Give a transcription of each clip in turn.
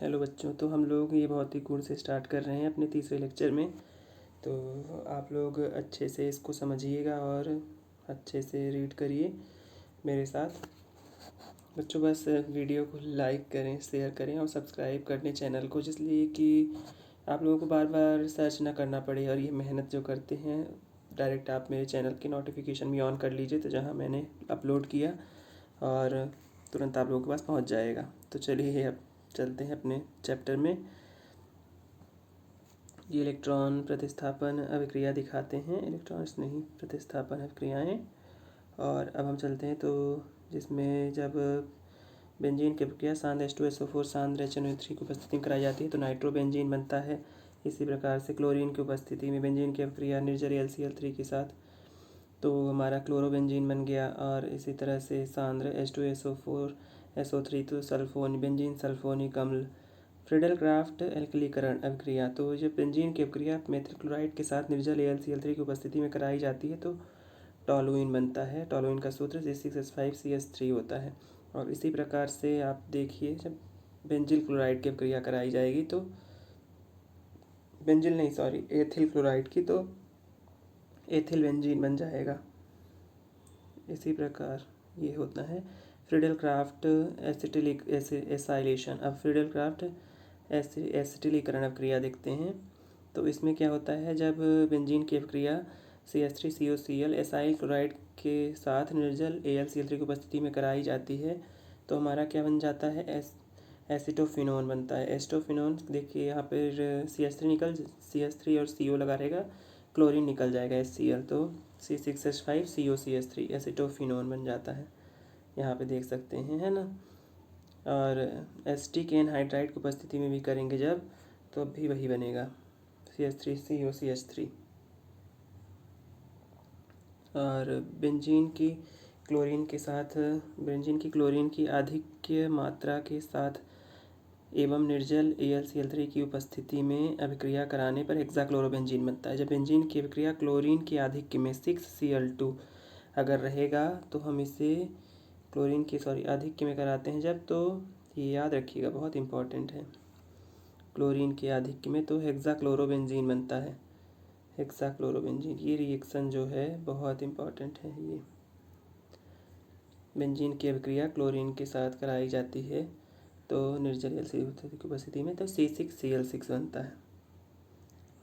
Hello बच्चों, तो हम लोग ये भौतिक गुण से स्टार्ट कर रहे हैं अपने तीसरे लेक्चर में। तो आप लोग अच्छे से इसको समझिएगा और अच्छे से रीड करिए मेरे साथ। बच्चों बस वीडियो को लाइक करें, शेयर करें और सब्सक्राइब कर दें चैनल को, जिसलिए कि आप लोगों को बार बार सर्च ना करना पड़े। और ये मेहनत जो करते हैं, डायरेक्ट आप मेरे चैनल की नोटिफिकेशन भी ऑन कर लीजिए, तो जहाँ मैंने अपलोड किया और तुरंत आप लोगों के पास पहुँच जाएगा। तो चलिए अब चलते हैं अपने चैप्टर में। ये इलेक्ट्रॉन प्रतिस्थापन अभिक्रिया दिखाते हैं, इलेक्ट्रॉन्स नहीं, प्रतिस्थापन अभिक्रियाएं। और अब हम चलते हैं तो जिसमें जब बेंजीन की अभिक्रिया सांद्र H2SO4 सांद्र HNO3 की उपस्थिति में कराई जाती है तो नाइट्रोबेंजीन बनता है। इसी प्रकार से क्लोरीन की उपस्थिति में बेंजीन की अभिक्रिया निर्जल LCl3 के साथ तो हमारा क्लोरोबेंजीन बन गया। और इसी तरह से सांद्र H2SO4 SO3 तो सल्फोन बेंजीन सल्फोनिक अम्ल। फ्रीडल क्राफ्ट एल्कलीकरण अभिक्रिया, तो जब बेंजीन की अभिक्रिया मेथिल क्लोराइड के साथ निर्जल AlCl3 की उपस्थिति में कराई जाती है तो टॉलुइन बनता है। टॉलुइन का सूत्र C6H5CH3 होता है। और इसी प्रकार से आप देखिए, जब बेंजिल क्लोराइड की अभिक्रिया कराई जाएगी तो एथिल क्लोराइड की, तो एथिल बेंजीन बन जाएगा। इसी प्रकार ये होता है फ्रीडल क्राफ्ट एसिटिलिक एसाइलेशन। अब फ्रीडल क्राफ्ट एसिटिलीकरण अभिक्रिया देखते हैं। तो इसमें क्या होता है, जब बेंजीन की अभिक्रिया CH3COCl एसाइल क्लोराइड के साथ निर्जल AlCl3 की उपस्थिति में कराई जाती है तो हमारा क्या बन जाता है, एसिटोफिनोन बनता है। एस्टोफिनोन देखिए यहाँ पर CH3 और CO लगा रहेगा, क्लोरीन निकल जाएगा HCl, तो C6H5COCH3 एसिटोफिनोन बन जाता है। यहाँ पे देख सकते हैं, है ना। और एसिटिक एनहाइड्राइड की उपस्थिति में भी करेंगे जब, तो भी वही बनेगा CH3COCH3। और बेंजीन की क्लोरीन की आधिक्य मात्रा के साथ एवं निर्जल AlCl3 की उपस्थिति में अभिक्रिया कराने पर हेक्साक्लोरोबेंजीन बनता है। जब बेंजीन की अभिक्रिया क्लोरीन के आधिक्य में 6Cl2 अगर रहेगा तो हम इसे आधिक्य में कराते हैं जब, तो ये याद रखिएगा, बहुत इंपॉर्टेंट है। क्लोरीन के आधिक्य में तो हेक्साक्लोरोबेंजीन बनता है। हेक्साक्लोरोबेंजीन, ये रिएक्शन जो है बहुत इंपॉर्टेंट है। ये बेंजीन की अभिक्रिया क्लोरीन के साथ कराई जाती है तो निर्जल AlCl3 की उपस्थिति में तो C6Cl6 बनता है।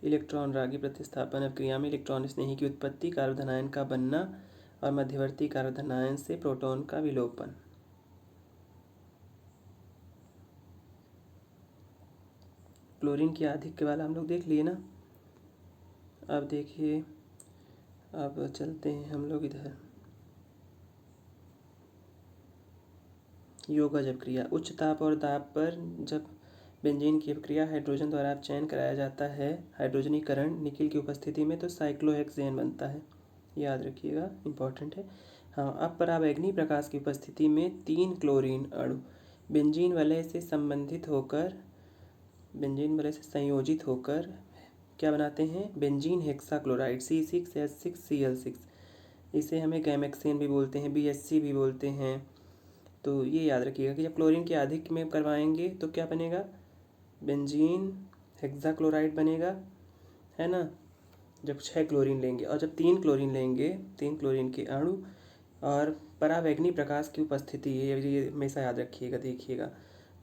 इलेक्ट्रॉन रागी प्रतिस्थापन अभिक्रिया में इलेक्ट्रॉन स्नेही की उत्पत्ति, कार्बन का बनना और मध्यवर्ती कार्बन से प्रोटॉन का विलोपन। क्लोरीन की आधिक्य वाला हम लोग देख लिए ना। अब देखिए, अब चलते हैं हम लोग इधर। योगज अभिक्रिया, उच्च ताप और दाब पर जब बेंजीन की अभिक्रिया हाइड्रोजन द्वारा चयन कराया जाता है, हाइड्रोजनीकरण निकिल की उपस्थिति में, तो साइक्लोहेक्सेन बनता है। याद रखिएगा, इंपॉर्टेंट है। हाँ, अब पराबैंगनी प्रकाश की उपस्थिति में 3 क्लोरीन अणु बेंजीन वलय से संयोजित होकर क्या बनाते हैं, बेंजीन हेक्साक्लोराइड C6H6Cl6। इसे हमें गैमेक्सेन भी बोलते हैं, BHC भी बोलते हैं। तो ये याद रखिएगा कि जब क्लोरीन के आधिक्य में करवाएंगे तो क्या बनेगा, बेंजीन हेक्साक्लोराइड बनेगा, है ना। जब 6 क्लोरीन लेंगे और जब 3 क्लोरीन लेंगे, 3 क्लोरीन के अणु और पराबैंगनी प्रकाश की उपस्थिति, ये हमेशा याद रखिएगा, देखिएगा,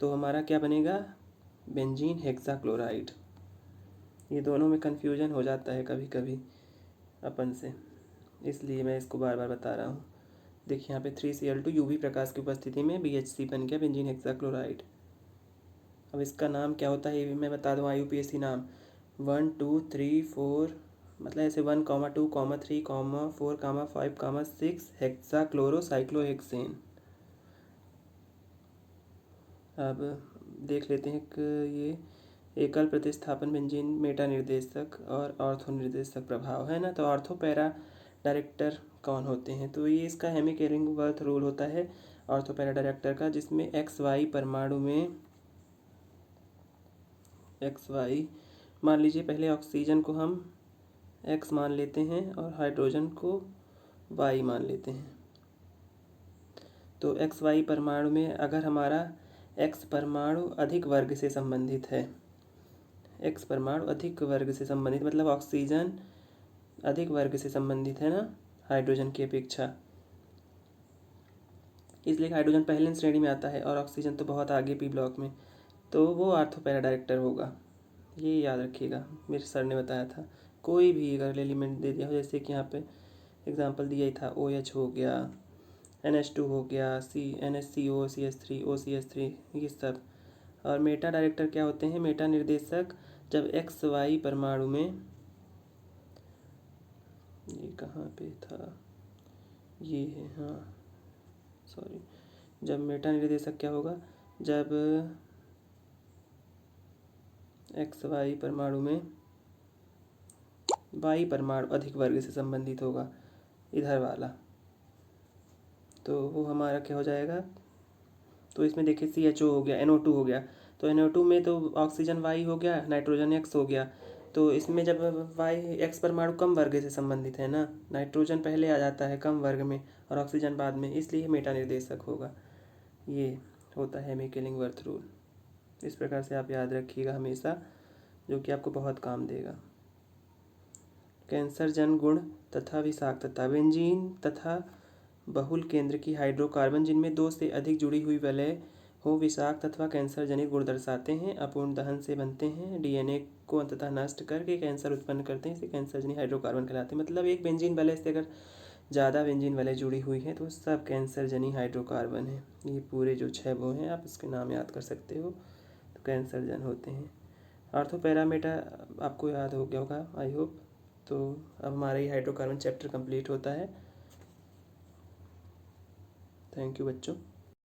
तो हमारा क्या बनेगा, बेंजीन हेक्साक्लोराइड। ये दोनों में कन्फ्यूजन हो जाता है कभी कभी अपन से, इसलिए मैं इसको बार बार बता रहा हूँ। देखिए यहाँ पे 3Cl2 UV प्रकाश की उपस्थिति में BHC बन गया, बेंजीन हेक्साक्लोराइड। अब इसका नाम क्या होता है ये भी मैं बता दूँ, IUPAC नाम 1 2 3 4, मतलब ऐसे 1, 2, 3, 4, 5, 6 हेक्साक्लोरोसाइक्लोहेक्सेन। अब देख लेते हैं कि ये एकल प्रतिस्थापन बेंजीन मेटा निर्देशक और ऑर्थो निर्देशक प्रभाव, है ना। तो ऑर्थो पैरा डायरेक्टर कौन होते हैं, तो ये इसका हेमिक-इलिंगवर्थ रूल होता है ऑर्थो पैरा डायरेक्टर का, जिसमें XY परमाणु में XY मान लीजिए, पहले ऑक्सीजन को हम X मान लेते हैं और हाइड्रोजन को Y मान लेते हैं। तो XY परमाणु में अगर हमारा एक्स परमाणु अधिक वर्ग से संबंधित है। एक्स परमाणु अधिक वर्ग से संबंधित मतलब ऑक्सीजन अधिक वर्ग से संबंधित है ना हाइड्रोजन की अपेक्षा, इसलिए हाइड्रोजन पहले श्रेणी में आता है और ऑक्सीजन तो बहुत आगे पी ब्लॉक में, तो वो ऑर्थो पैरा डायरेक्टर होगा। ये याद रखिएगा, मेरे सर ने बताया था। कोई भी अगर एलिमेंट दे दिया हो, जैसे कि यहाँ पे एग्जांपल दिया ही था, OH हो गया, NH2 हो गया, NHCO, CH3, OCH3, ये सब। और मेटा डायरेक्टर क्या होते हैं? मेटा निर्देशक जब XY परमाणु में, ये कहाँ पे था, ये है, हाँ सॉरी, जब मेटा निर्देशक क्या होगा, जब XY परमाणु में Y परमाणु अधिक वर्ग से संबंधित होगा, इधर वाला, तो वो हमारा क्या हो जाएगा? तो इसमें देखिए CHO हो गया, NO2 हो गया, तो NO2 में तो ऑक्सीजन Y हो गया, नाइट्रोजन X हो गया। तो इसमें जब X परमाणु कम वर्ग से संबंधित है ना, नाइट्रोजन पहले आ जाता है कम वर्ग में और ऑक्सीजन बाद में, इसलिए मेटा निर्देशक होगा। ये होता है मैकेलिंग-वर्थ रूल। इस प्रकार से आप याद रखिएगा हमेशा, जो कि आपको बहुत काम देगा। कैंसरजन गुण तथा विषाक्तता। बेंजीन तथा बहुल केंद्र की हाइड्रोकार्बन जिनमें 2 से अधिक जुड़ी हुई वलय हो विषाक्त अथवा कैंसर जनित गुण दर्शाते हैं। अपूर्ण दहन से बनते हैं, DNA को अंततः नष्ट करके कैंसर उत्पन्न करते हैं, इसे कैंसर जनित हाइड्रोकार्बन कहलाते हैं। मतलब एक बेंजीन वलय से अगर ज़्यादा बेंजीन वलय जुड़ी हुई है तो सब कैंसर जनित हाइड्रोकार्बन है। ये पूरे जो 6 वो हैं, आप इसके नाम याद कर सकते हो, तो कैंसर जन होते हैं। ऑर्थो पैरामीटा आपको याद हो गया होगा, आई होप। तो अब हमारा ये हाइड्रोकार्बन चैप्टर कंप्लीट होता है। थैंक यू बच्चों।